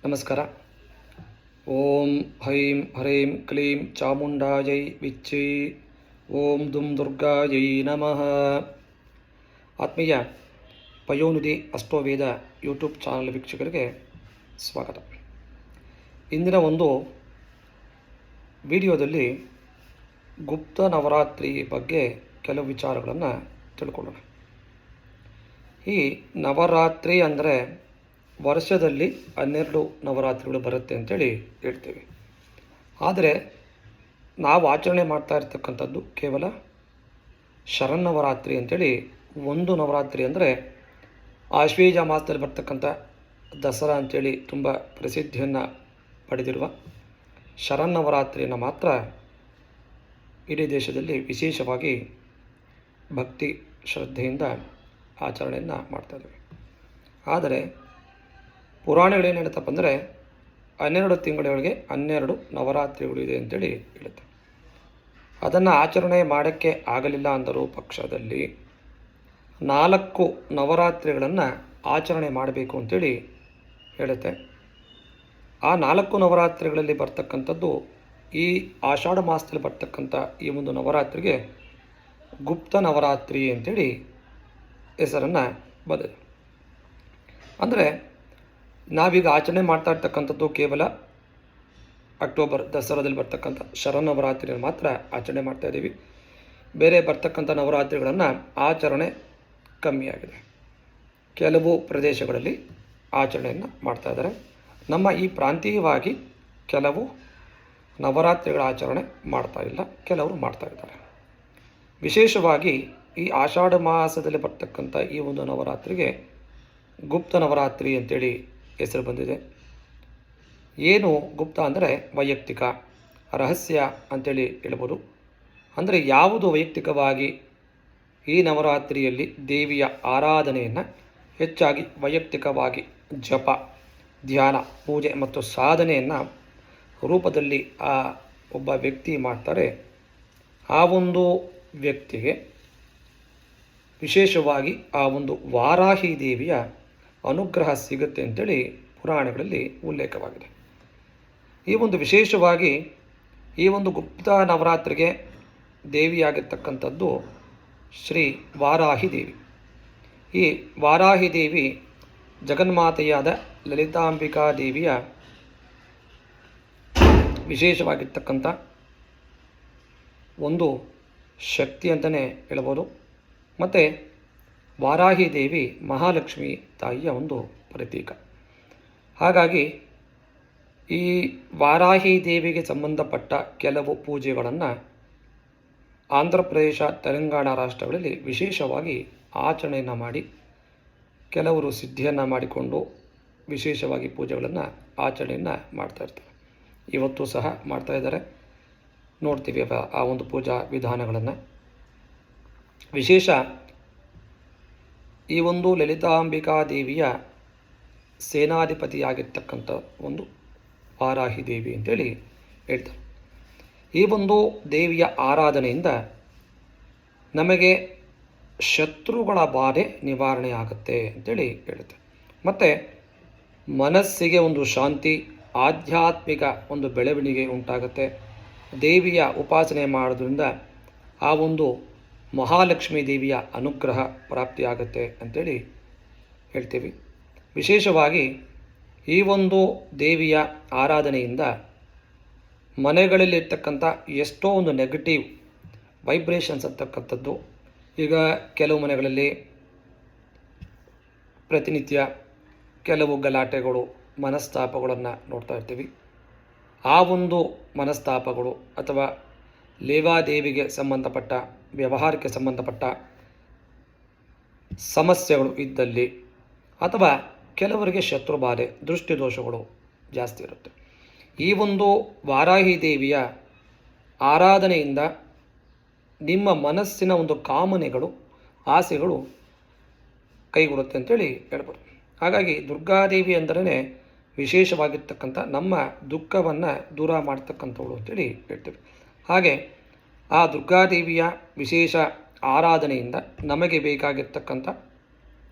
ನಮಸ್ಕಾರ. ಓಂ ಹೈಂ ಹ್ರೈಂ ಕ್ಲೀಂ ಚಾಮುಂಡಾಯೈ ವಿಚ್ಚೈ. ಓಂ ದುಂ ದುರ್ಗಾಯೈ ನಮಃ. ಆತ್ಮೀಯ ಪಯೋನಿಧಿ ಅಷ್ಟೋವೇದ ಯೂಟ್ಯೂಬ್ ಚಾನಲ್ ವೀಕ್ಷಕರಿಗೆ ಸ್ವಾಗತ. ಇಂದಿನ ಒಂದು ವಿಡಿಯೋದಲ್ಲಿ ಗುಪ್ತ ನವರಾತ್ರಿ ಬಗ್ಗೆ ಕೆಲವು ವಿಚಾರಗಳನ್ನು ತಿಳ್ಕೊಳ್ಳೋಣ. ಈ ನವರಾತ್ರಿ ಅಂದರೆ ವರ್ಷದಲ್ಲಿ 12 ನವರಾತ್ರಿಗಳು ಬರುತ್ತೆ ಅಂತೇಳಿ ಹೇಳ್ತೀವಿ. ಆದರೆ ನಾವು ಆಚರಣೆ ಮಾಡ್ತಾ ಇರ್ತಕ್ಕಂಥದ್ದು ಕೇವಲ ಶರನ್ನವರಾತ್ರಿ ಅಂತೇಳಿ ಒಂದು ನವರಾತ್ರಿ. ಅಂದರೆ ಆಶ್ವೇಜ ಮಾಸದಲ್ಲಿ ಬರ್ತಕ್ಕಂಥ ದಸರಾ ಅಂತೇಳಿ ತುಂಬ ಪ್ರಸಿದ್ಧಿಯನ್ನು ಪಡೆದಿರುವ ಶರನ್ನವರಾತ್ರಿಯನ್ನು ಮಾತ್ರ ಇಡೀ ದೇಶದಲ್ಲಿ ವಿಶೇಷವಾಗಿ ಭಕ್ತಿ ಶ್ರದ್ಧೆಯಿಂದ ಆಚರಣೆಯನ್ನು ಮಾಡ್ತಾಯಿದ್ದೇವೆ. ಆದರೆ ಪುರಾಣಗಳೇನು ಹೇಳ್ತಪ್ಪ ಅಂದರೆ 12 ತಿಂಗಳೊಳಗೆ 12 ನವರಾತ್ರಿಗಳು ಇದೆ ಅಂತೇಳಿ ಹೇಳುತ್ತೆ. ಅದನ್ನು ಆಚರಣೆ ಮಾಡೋಕ್ಕೆ ಆಗಲಿಲ್ಲ ಅಂದರೂ ಪಕ್ಷದಲ್ಲಿ 4 ನವರಾತ್ರಿಗಳನ್ನು ಆಚರಣೆ ಮಾಡಬೇಕು ಅಂತೇಳಿ ಹೇಳುತ್ತೆ. ಆ 4 ನವರಾತ್ರಿಗಳಲ್ಲಿ ಬರ್ತಕ್ಕಂಥದ್ದು ಈ ಆಷಾಢ ಮಾಸದಲ್ಲಿ ಬರ್ತಕ್ಕಂಥ ಈ ಒಂದು ನವರಾತ್ರಿಗೆ ಗುಪ್ತ ನವರಾತ್ರಿ ಅಂತೇಳಿ ಹೆಸರನ್ನು ಬಂದಿದೆ. ಅಂದರೆ ನಾವೀಗ ಆಚರಣೆ ಮಾಡ್ತಾ ಇರ್ತಕ್ಕಂಥದ್ದು ಕೇವಲ ಅಕ್ಟೋಬರ್ ದಸರಾದಲ್ಲಿ ಬರ್ತಕ್ಕಂಥ ಶರನ್ನವರಾತ್ರಿಯನ್ನು ಮಾತ್ರ ಆಚರಣೆ ಮಾಡ್ತಾ ಇದ್ದೀವಿ. ಬೇರೆ ಬರ್ತಕ್ಕಂಥ ನವರಾತ್ರಿಗಳನ್ನು ಆಚರಣೆ ಕಮ್ಮಿಯಾಗಿದೆ. ಕೆಲವು ಪ್ರದೇಶಗಳಲ್ಲಿ ಆಚರಣೆಯನ್ನು ಮಾಡ್ತಾ ಇದ್ದಾರೆ. ನಮ್ಮ ಈ ಪ್ರಾಂತೀಯವಾಗಿ ಕೆಲವು ನವರಾತ್ರಿಗಳ ಆಚರಣೆ ಮಾಡ್ತಾ ಇಲ್ಲ, ಕೆಲವರು ಮಾಡ್ತಾ ಇದ್ದಾರೆ. ವಿಶೇಷವಾಗಿ ಈ ಆಷಾಢ ಮಾಸದಲ್ಲಿ ಬರ್ತಕ್ಕಂಥ ಈ ಒಂದು ನವರಾತ್ರಿಗೆ ಗುಪ್ತ ನವರಾತ್ರಿ ಅಂತೇಳಿ ಹೆಸರು ಬಂದಿದೆ. ಏನು ಗುಪ್ತ ಅಂದರೆ ವೈಯಕ್ತಿಕ, ರಹಸ್ಯ ಅಂತೇಳಿ ಹೇಳ್ಬೋದು. ಅಂದರೆ ಯಾವುದು ವೈಯಕ್ತಿಕವಾಗಿ ಈ ನವರಾತ್ರಿಯಲ್ಲಿ ದೇವಿಯ ಆರಾಧನೆಯನ್ನು ಹೆಚ್ಚಾಗಿ ವೈಯಕ್ತಿಕವಾಗಿ ಜಪ, ಧ್ಯಾನ, ಪೂಜೆ ಮತ್ತು ಸಾಧನೆಯನ್ನು ರೂಪದಲ್ಲಿ ಆ ಒಬ್ಬ ವ್ಯಕ್ತಿ ಮಾಡ್ತಾರೆ, ಆ ಒಂದು ವ್ಯಕ್ತಿಗೆ ವಿಶೇಷವಾಗಿ ಆ ಒಂದು ವಾರಾಹಿ ದೇವಿಯ ಅನುಗ್ರಹ ಸಿಗುತ್ತೆ ಅಂತೇಳಿ ಪುರಾಣಗಳಲ್ಲಿ ಉಲ್ಲೇಖವಾಗಿದೆ. ಈ ಒಂದು ವಿಶೇಷವಾಗಿ ಈ ಒಂದು ಗುಪ್ತ ನವರಾತ್ರಿಗೆ ದೇವಿಯಾಗಿರ್ತಕ್ಕಂಥದ್ದು ಶ್ರೀ ವಾರಾಹಿ ದೇವಿ. ಈ ವಾರಾಹಿ ದೇವಿ ಜಗನ್ಮಾತೆಯಾದ ಲಲಿತಾಂಬಿಕಾ ದೇವಿಯ ವಿಶೇಷವಾಗಿರ್ತಕ್ಕಂಥ ಒಂದು ಶಕ್ತಿ ಅಂತಲೇ ಹೇಳ್ಬೋದು. ಮತ್ತು ವಾರಾಹಿ ದೇವಿ ಮಹಾಲಕ್ಷ್ಮಿ ತಾಯಿಯ ಒಂದು ಪ್ರತೀಕ. ಹಾಗಾಗಿ ಈ ವಾರಾಹಿ ದೇವಿಗೆ ಸಂಬಂಧಪಟ್ಟ ಕೆಲವು ಪೂಜೆಗಳನ್ನು ಆಂಧ್ರ ಪ್ರದೇಶ, ತೆಲಂಗಾಣ ರಾಷ್ಟ್ರಗಳಲ್ಲಿ ವಿಶೇಷವಾಗಿ ಆಚರಣೆಯನ್ನು ಮಾಡಿ ಕೆಲವರು ಸಿದ್ಧಿಯನ್ನು ಮಾಡಿಕೊಂಡು ವಿಶೇಷವಾಗಿ ಪೂಜೆಗಳನ್ನು ಆಚರಣೆಯನ್ನು ಮಾಡ್ತಾಯಿರ್ತಾರೆ. ಇವತ್ತು ಸಹ ಮಾಡ್ತಾಯಿದ್ದಾರೆ, ನೋಡ್ತೀವಿ ಆ ಒಂದು ಪೂಜಾ ವಿಧಾನಗಳನ್ನು. ವಿಶೇಷ ಈ ಒಂದು ಲಲಿತಾಂಬಿಕಾ ದೇವಿಯ ಸೇನಾಧಿಪತಿಯಾಗಿರ್ತಕ್ಕಂಥ ಒಂದು ವಾರಾಹಿ ದೇವಿ ಅಂತೇಳಿ ಹೇಳ್ತಾರೆ. ಈ ಒಂದು ದೇವಿಯ ಆರಾಧನೆಯಿಂದ ನಮಗೆ ಶತ್ರುಗಳ ಬಾಧೆ ನಿವಾರಣೆ ಆಗುತ್ತೆ ಅಂತೇಳಿ ಹೇಳುತ್ತೆ. ಮತ್ತು ಮನಸ್ಸಿಗೆ ಒಂದು ಶಾಂತಿ, ಆಧ್ಯಾತ್ಮಿಕ ಒಂದು ಬೆಳವಣಿಗೆ ಉಂಟಾಗುತ್ತೆ. ದೇವಿಯ ಉಪಾಸನೆ ಮಾಡೋದ್ರಿಂದ ಆ ಒಂದು ಮಹಾಲಕ್ಷ್ಮೀ ದೇವಿಯ ಅನುಗ್ರಹ ಪ್ರಾಪ್ತಿಯಾಗುತ್ತೆ ಅಂತೇಳಿ ಹೇಳ್ತೀವಿ. ವಿಶೇಷವಾಗಿ ಈ ಒಂದು ದೇವಿಯ ಆರಾಧನೆಯಿಂದ ಮನೆಗಳಲ್ಲಿರ್ತಕ್ಕಂಥ ಎಷ್ಟೋ ಒಂದು ನೆಗೆಟಿವ್ ವೈಬ್ರೇಷನ್ಸ್ ಅಂತಕ್ಕಂಥದ್ದು, ಈಗ ಕೆಲವು ಮನೆಗಳಲ್ಲಿ ಪ್ರತಿನಿತ್ಯ ಕೆಲವು ಗಲಾಟೆಗಳು, ಮನಸ್ತಾಪಗಳನ್ನು ನೋಡ್ತಾ ಇರ್ತೀವಿ. ಆ ಒಂದು ಮನಸ್ತಾಪಗಳು ಅಥವಾ ಲೇವಾದೇವಿಗೆ ಸಂಬಂಧಪಟ್ಟ, ವ್ಯವಹಾರಕ್ಕೆ ಸಂಬಂಧಪಟ್ಟ ಸಮಸ್ಯೆಗಳು ಇದ್ದಲ್ಲಿ, ಅಥವಾ ಕೆಲವರಿಗೆ ಶತ್ರುಬಾಧೆ, ದೃಷ್ಟಿದೋಷಗಳು ಜಾಸ್ತಿ ಇರುತ್ತೆ. ಈ ಒಂದು ವಾರಾಹಿ ದೇವಿಯ ಆರಾಧನೆಯಿಂದ ನಿಮ್ಮ ಮನಸ್ಸಿನ ಒಂದು ಕಾಮನೆಗಳು, ಆಸೆಗಳು ಕೈಗೂಡುತ್ತೆ ಅಂತೇಳಿ ಹೇಳ್ಬೋದು. ಹಾಗಾಗಿ ದುರ್ಗಾದೇವಿ ಅಂದ್ರೇ ವಿಶೇಷವಾಗಿರ್ತಕ್ಕಂಥ ನಮ್ಮ ದುಃಖವನ್ನು ದೂರ ಮಾಡ್ತಕ್ಕಂಥವಳು ಅಂತೇಳಿ ಹೇಳ್ತೀವಿ. ಹಾಗೆ ಆ ದುರ್ಗಾದೇವಿಯ ವಿಶೇಷ ಆರಾಧನೆಯಿಂದ ನಮಗೆ ಬೇಕಾಗಿರ್ತಕ್ಕಂಥ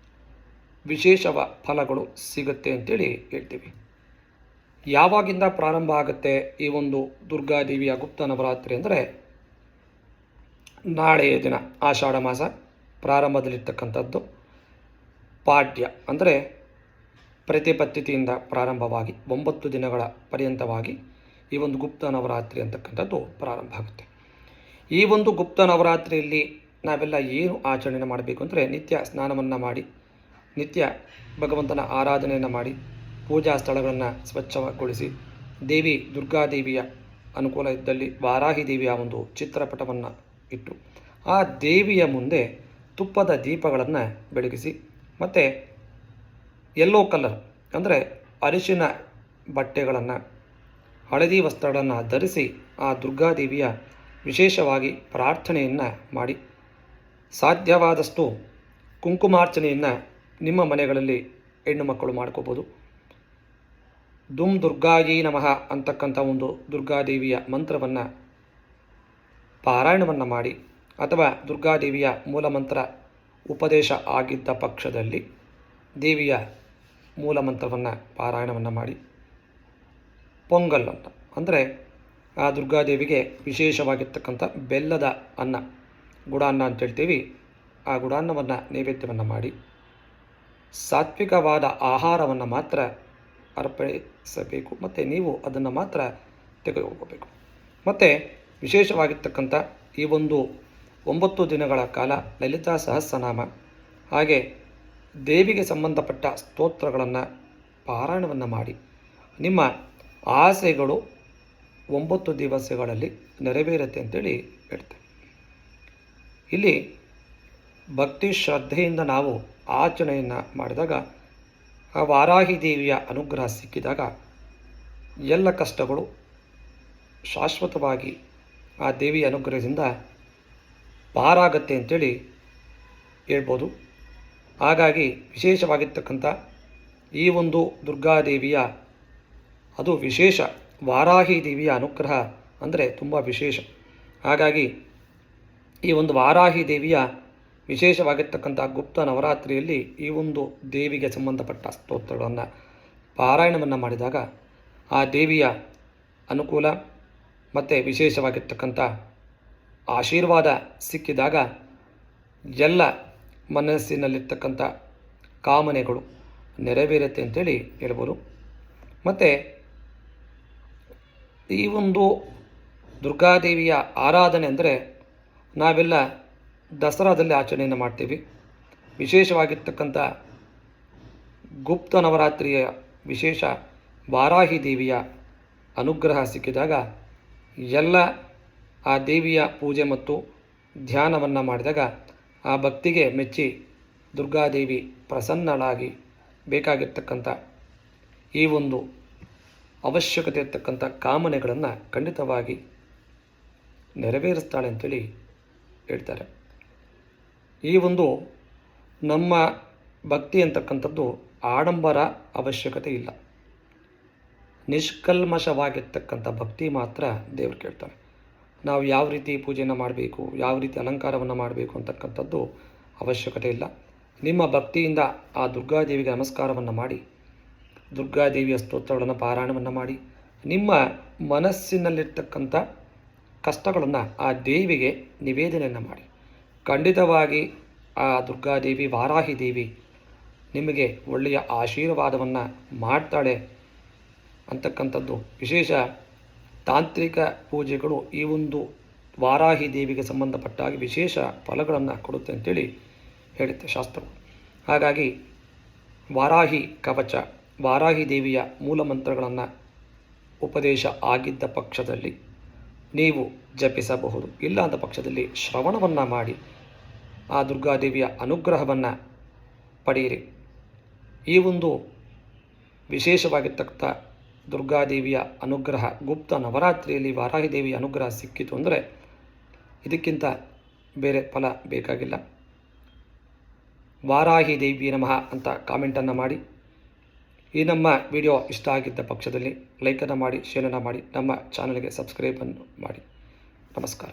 ವಿಶೇಷ ಫಲಗಳು ಸಿಗುತ್ತೆ ಅಂತೇಳಿ ಹೇಳ್ತೀವಿ. ಯಾವಾಗಿಂದ ಪ್ರಾರಂಭ ಆಗುತ್ತೆ ಈ ಒಂದು ದುರ್ಗಾದೇವಿಯ ಗುಪ್ತ ನವರಾತ್ರಿ ಅಂದರೆ ನಾಳೆಯ ದಿನ ಆಷಾಢ ಮಾಸ ಪ್ರಾರಂಭದಲ್ಲಿರ್ತಕ್ಕಂಥದ್ದು ಪಾಡ್ಯ ಅಂದರೆ ಪ್ರತಿಪತ್ತಿತಿಯಿಂದ ಪ್ರಾರಂಭವಾಗಿ 9 ದಿನಗಳ ಪರ್ಯಂತವಾಗಿ ಈ ಒಂದು ಗುಪ್ತ ನವರಾತ್ರಿ ಅಂತಕ್ಕಂಥದ್ದು ಪ್ರಾರಂಭ ಆಗುತ್ತೆ. ಈ ಒಂದು ಗುಪ್ತ ನವರಾತ್ರಿಯಲ್ಲಿ ನಾವೆಲ್ಲ ಏನು ಆಚರಣೆ ಮಾಡಬೇಕು ಅಂದರೆ ನಿತ್ಯ ಸ್ನಾನವನ್ನು ಮಾಡಿ, ನಿತ್ಯ ಭಗವಂತನ ಆರಾಧನೆಯನ್ನು ಮಾಡಿ, ಪೂಜಾ ಸ್ಥಳಗಳನ್ನು ಸ್ವಚ್ಛಗೊಳಿಸಿ, ದೇವಿ ದುರ್ಗಾದೇವಿಯ ಅನುಕೂಲ ಇದ್ದಲ್ಲಿ ವಾರಾಹಿ ದೇವಿಯ ಒಂದು ಚಿತ್ರಪಟವನ್ನು ಇಟ್ಟು ಆ ದೇವಿಯ ಮುಂದೆ ತುಪ್ಪದ ದೀಪಗಳನ್ನು ಬೆಳಗಿಸಿ, ಮತ್ತು ಯೆಲ್ಲೋ ಕಲರ್ ಅಂದರೆ ಅರಿಶಿನ ಬಟ್ಟೆಗಳನ್ನು, ಹಳದಿ ವಸ್ತ್ರಗಳನ್ನು ಧರಿಸಿ ಆ ದುರ್ಗಾದೇವಿಯ ವಿಶೇಷವಾಗಿ ಪ್ರಾರ್ಥನೆಯನ್ನು ಮಾಡಿ, ಸಾಧ್ಯವಾದಷ್ಟು ಕುಂಕುಮಾರ್ಚನೆಯನ್ನು ನಿಮ್ಮ ಮನೆಗಳಲ್ಲಿ ಹೆಣ್ಣು ಮಕ್ಕಳು ಮಾಡ್ಕೋಬೋದು. ದುಮ್ ದುರ್ಗಾಯಿ ನಮಃ ಅಂತಕ್ಕಂಥ ಒಂದು ದುರ್ಗಾದೇವಿಯ ಮಂತ್ರವನ್ನು ಪಾರಾಯಣವನ್ನು ಮಾಡಿ, ಅಥವಾ ದುರ್ಗಾದೇವಿಯ ಮೂಲಮಂತ್ರ ಉಪದೇಶ ಆಗಿದ್ದ ಪಕ್ಷದಲ್ಲಿ ದೇವಿಯ ಮೂಲಮಂತ್ರವನ್ನು ಪಾರಾಯಣವನ್ನು ಮಾಡಿ, ಪೊಂಗಲ್ ಅಂತ ಅಂದರೆ ಆ ದುರ್ಗಾದೇವಿಗೆ ವಿಶೇಷವಾಗಿರ್ತಕ್ಕಂಥ ಬೆಲ್ಲದ ಅನ್ನ, ಗುಡಾನ್ನ ಅಂತ ಹೇಳ್ತೀವಿ, ಆ ಗುಡಾನ್ನವನ್ನು ನೈವೇದ್ಯವನ್ನು ಮಾಡಿ ಸಾತ್ವಿಕವಾದ ಆಹಾರವನ್ನು ಮಾತ್ರ ಅರ್ಪಿಸಬೇಕು, ಮತ್ತು ನೀವು ಅದನ್ನು ಮಾತ್ರ ತೆಗೆದುಕೋಬೇಕು. ಮತ್ತು ವಿಶೇಷವಾಗಿರ್ತಕ್ಕಂಥ ಈ ಒಂದು 9 ದಿನಗಳ ಕಾಲ ಲಲಿತಾ ಸಹಸ್ರನಾಮ ಹಾಗೆ ದೇವಿಗೆ ಸಂಬಂಧಪಟ್ಟ ಸ್ತೋತ್ರಗಳನ್ನು ಪಾರಾಯಣವನ್ನು ಮಾಡಿ ನಿಮ್ಮ ಆಸೆಗಳು 9 ದಿವಸಗಳಲ್ಲಿ ನೆರವೇರುತ್ತೆ ಅಂತೇಳಿ ಹೇಳ್ತೇವೆ. ಇಲ್ಲಿ ಭಕ್ತಿ ಶ್ರದ್ಧೆಯಿಂದ ನಾವು ಆಚರಣೆಯನ್ನು ಮಾಡಿದಾಗ ಆ ವಾರಾಹಿ ದೇವಿಯ ಅನುಗ್ರಹ ಸಿಕ್ಕಿದಾಗ ಎಲ್ಲ ಕಷ್ಟಗಳು ಶಾಶ್ವತವಾಗಿ ಆ ದೇವಿಯ ಅನುಗ್ರಹದಿಂದ ಪಾರಾಗತ್ತೆ ಅಂತೇಳಿ ಹೇಳ್ಬೋದು. ಹಾಗಾಗಿ ವಿಶೇಷವಾಗಿರ್ತಕ್ಕಂಥ ಈ ಒಂದು ದುರ್ಗಾದೇವಿಯ ಅದು ವಿಶೇಷ, ವಾರಾಹಿ ದೇವಿಯ ಅನುಗ್ರಹ ಅಂದರೆ ತುಂಬ ವಿಶೇಷ. ಹಾಗಾಗಿ ಈ ಒಂದು ವಾರಾಹಿ ದೇವಿಯ ವಿಶೇಷವಾಗಿರ್ತಕ್ಕಂಥ ಗುಪ್ತ ನವರಾತ್ರಿಯಲ್ಲಿ ಈ ಒಂದು ದೇವಿಗೆ ಸಂಬಂಧಪಟ್ಟ ಸ್ತೋತ್ರಗಳನ್ನು ಪಾರಾಯಣವನ್ನು ಮಾಡಿದಾಗ ಆ ದೇವಿಯ ಅನುಕೂಲ ಮತ್ತು ವಿಶೇಷವಾಗಿರ್ತಕ್ಕಂಥ ಆಶೀರ್ವಾದ ಸಿಕ್ಕಿದಾಗ ಎಲ್ಲ ಮನಸ್ಸಿನಲ್ಲಿರ್ತಕ್ಕಂಥ ಕಾಮನೆಗಳು ನೆರವೇರುತ್ತೆ ಅಂತೇಳಿ ಹೇಳ್ಬೋದು. ಮತ್ತು ಈ ಒಂದು ದುರ್ಗಾದೇವಿಯ ಆರಾಧನೆ ಅಂದರೆ ನಾವೆಲ್ಲ ದಸರಾದಲ್ಲಿ ಆಚರಣೆಯನ್ನು ಮಾಡ್ತೀವಿ. ವಿಶೇಷವಾಗಿರ್ತಕ್ಕಂಥ ಗುಪ್ತ ನವರಾತ್ರಿಯ ವಿಶೇಷ ವಾರಾಹಿ ದೇವಿಯ ಅನುಗ್ರಹ ಸಿಕ್ಕಿದಾಗ ಎಲ್ಲ ಆ ದೇವಿಯ ಪೂಜೆ ಮತ್ತು ಧ್ಯಾನವನ್ನು ಮಾಡಿದಾಗ ಆ ಭಕ್ತಿಗೆ ಮೆಚ್ಚಿ ದುರ್ಗಾದೇವಿ ಪ್ರಸನ್ನಳಾಗಿ ಬೇಕಾಗಿರ್ತಕ್ಕಂಥ ಈ ಒಂದು ಅವಶ್ಯಕತೆ ಇರ್ತಕ್ಕಂಥ ಕಾಮನೆಗಳನ್ನು ಖಂಡಿತವಾಗಿ ನೆರವೇರಿಸ್ತಾಳೆ ಅಂತೇಳಿ ಹೇಳ್ತಾರೆ. ಈ ಒಂದು ನಮ್ಮ ಭಕ್ತಿ ಅಂತಕ್ಕಂಥದ್ದು ಆಡಂಬರ ಅವಶ್ಯಕತೆ ಇಲ್ಲ, ನಿಷ್ಕಲ್ಮಶವಾಗಿರ್ತಕ್ಕಂಥ ಭಕ್ತಿ ಮಾತ್ರ ದೇವರು ಕೇಳ್ತಾನೆ. ನಾವು ಯಾವ ರೀತಿ ಪೂಜೆಯನ್ನು ಮಾಡಬೇಕು, ಯಾವ ರೀತಿ ಅಲಂಕಾರವನ್ನು ಮಾಡಬೇಕು ಅಂತಕ್ಕಂಥದ್ದು ಅವಶ್ಯಕತೆ ಇಲ್ಲ. ನಿಮ್ಮ ಭಕ್ತಿಯಿಂದ ಆ ದುರ್ಗಾದೇವಿಗೆ ನಮಸ್ಕಾರವನ್ನು ಮಾಡಿ, ದುರ್ಗಾದೇವಿಯ ಸ್ತೋತ್ರಗಳನ್ನು ಪಾರಾಯಣವನ್ನು ಮಾಡಿ, ನಿಮ್ಮ ಮನಸ್ಸಿನಲ್ಲಿರ್ತಕ್ಕಂಥ ಕಷ್ಟಗಳನ್ನು ಆ ದೇವಿಗೆ ನಿವೇದನೆಯನ್ನು ಮಾಡಿ. ಖಂಡಿತವಾಗಿ ಆ ದುರ್ಗಾದೇವಿ ವಾರಾಹಿ ದೇವಿ ನಿಮಗೆ ಒಳ್ಳೆಯ ಆಶೀರ್ವಾದವನ್ನು ಮಾಡ್ತಾಳೆ ಅಂತಕ್ಕಂಥದ್ದು ವಿಶೇಷ. ತಾಂತ್ರಿಕ ಪೂಜೆಗಳು ಈ ಒಂದು ವಾರಾಹಿ ದೇವಿಗೆ ಸಂಬಂಧಪಟ್ಟಾಗಿ ವಿಶೇಷ ಫಲಗಳನ್ನು ಕೊಡುತ್ತೆ ಅಂತೇಳಿ ಹೇಳುತ್ತೆ ಶಾಸ್ತ್ರವು. ಹಾಗಾಗಿ ವಾರಾಹಿ ಕವಚ, ವಾರಾಹಿ ದೇವಿಯ ಮೂಲ ಮಂತ್ರಗಳನ್ನು ಉಪದೇಶ ಆಗಿದ್ದ ಪಕ್ಷದಲ್ಲಿ ನೀವು ಜಪಿಸಬಹುದು. ಇಲ್ಲ ಅಂದ ಪಕ್ಷದಲ್ಲಿ ಶ್ರವಣವನ್ನು ಮಾಡಿ ಆ ದುರ್ಗಾದೇವಿಯ ಅನುಗ್ರಹವನ್ನು ಪಡೆಯಿರಿ. ಈ ಒಂದು ವಿಶೇಷವಾಗಿರ್ತಕ್ಕಂಥ ದುರ್ಗಾದೇವಿಯ ಅನುಗ್ರಹ ಗುಪ್ತ ನವರಾತ್ರಿಯಲ್ಲಿ ವಾರಾಹಿ ದೇವಿಯ ಅನುಗ್ರಹ ಸಿಕ್ಕಿತು ಅಂದರೆ ಇದಕ್ಕಿಂತ ಬೇರೆ ಫಲ ಬೇಕಾಗಿಲ್ಲ. ವಾರಾಹಿ ದೇವಿ ನಮಃ ಅಂತ ಕಾಮೆಂಟನ್ನು ಮಾಡಿ. ಈ ನಮ್ಮ ವಿಡಿಯೋ ಇಷ್ಟ ಆಗಿದ್ದ ಪಕ್ಷದಲ್ಲಿ ಲೈಕನ್ನು ಮಾಡಿ, ಶೇರನ್ನು ಮಾಡಿ, ನಮ್ಮ ಚಾನಲ್ಗೆ ಸಬ್ಸ್ಕ್ರೈಬನ್ನು ಮಾಡಿ. ನಮಸ್ಕಾರ.